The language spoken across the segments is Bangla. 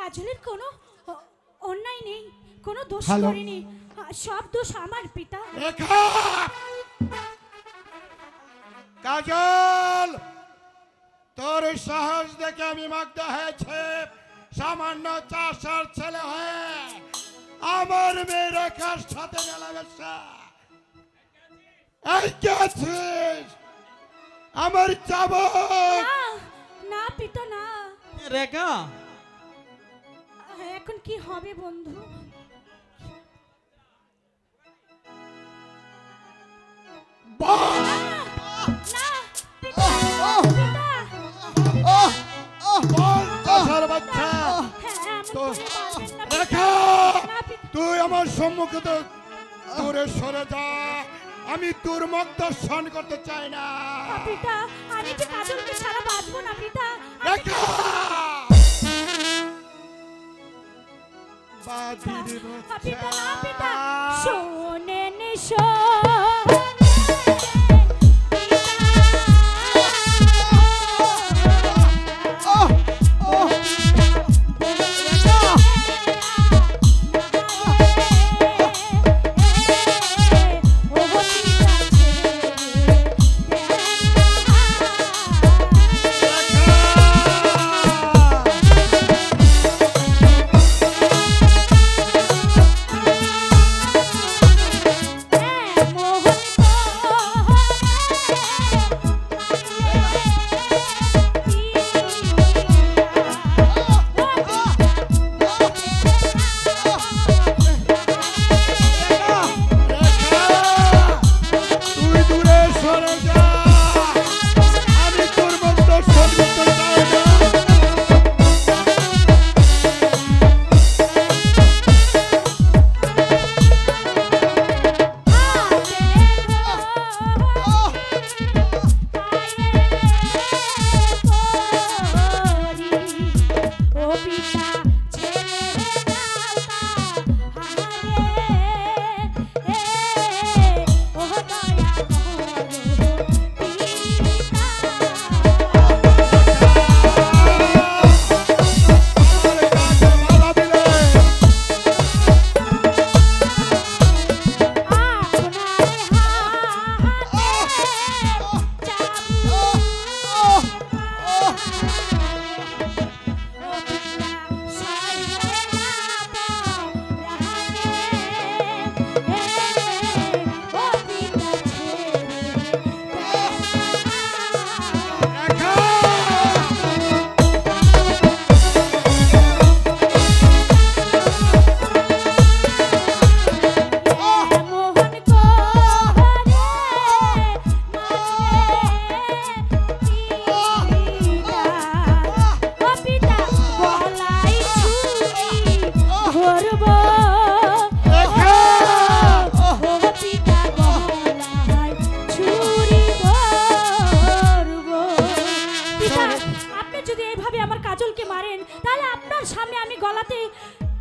কাজলের কোনো অন্যায় নেই, কোনো দোষ করিনি, সব দোষ আমার পিতা। কাজল, তোর সাহস দেখে আমি মুগ্ধ হয়েছে। সামান্য চাষার ছেলে হয়ে আমার মেয়ে রেখার সাথে মেলামেশা। এই কে আছিস? আমার চাবক। না না পিতা না। রেখা, এখন কি হবে বন্ধু? না পিতা, পিতা। বল চাষার বাচ্চা, হ্যাঁ, এমন তো করে বলবেন না পিতা। রেখা, না পিতা। তুই আমার সম্মুখে তো দূরে সরে যা। আমি তোর মুখ দর্শন করতে চাই না। পিতা, আমি যে কাজলকে ছাড়া বাঁচবো না পিতা। রেখা, বাদির পিতা না পিতা, বাচ্চা। শোনেন তুই দূরে সরে যা। আমি তোর মুখ দর্শন করতে চাই না।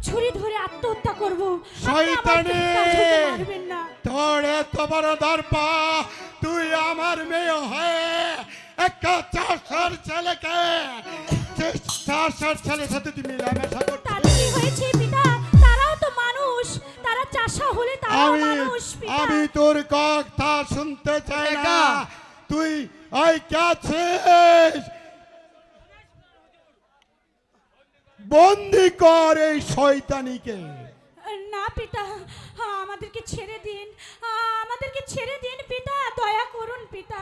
ছুরি ধরে আত্মহত্যা করব। শয়তানি, মারবেন না। তোর এত বড় দর্পা, তুই আমার মেয়ে হয়ে একটা চাষার ছেলেকে, চাষার ছেলের সাথে তুই মেলামেশা করছিস। তাতে কি হয়েছে পিতা? তারাও তো মানুষ, তারা চাষা হলে তারাও মানুষ পিতা। আমি তোর কথা শুনতে চাই না। রেখা। তুই ওই কে আছিস? বন্দি কর এই শয়তানিকে। না পিতা, আমাদেরকে ছেড়ে দিন, আমাদেরকে ছেড়ে দিন পিতা, দয়া করুন পিতা।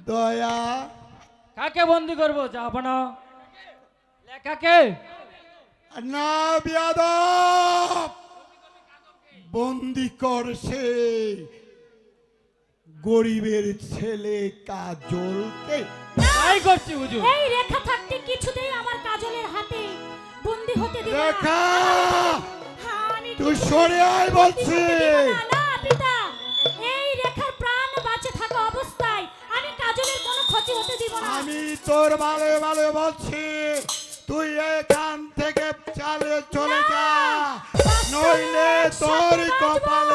দয়া? কাকে বন্দি করবো? যাবো না। লেখাকে না বিয়াদব, বন্দি কর সে গরিবের ছেলে কাজলকে। তাই করছি হুজুর। এই রেখা থাকতে কিছুতেই আমার কাজলের হাতে বন্দি হতে দিব না। রেখা, আমি তুই সরে আয় বলছি। না পিতা, এই রেখার প্রাণ বাঁচে থাকা অবস্থায় আমি কাজলের কোনো ক্ষতি হতে দিব না। আমি তোর ভালো ভালো বলছি, তুই এখান থেকে চলে যা, নইলে তোর কপালে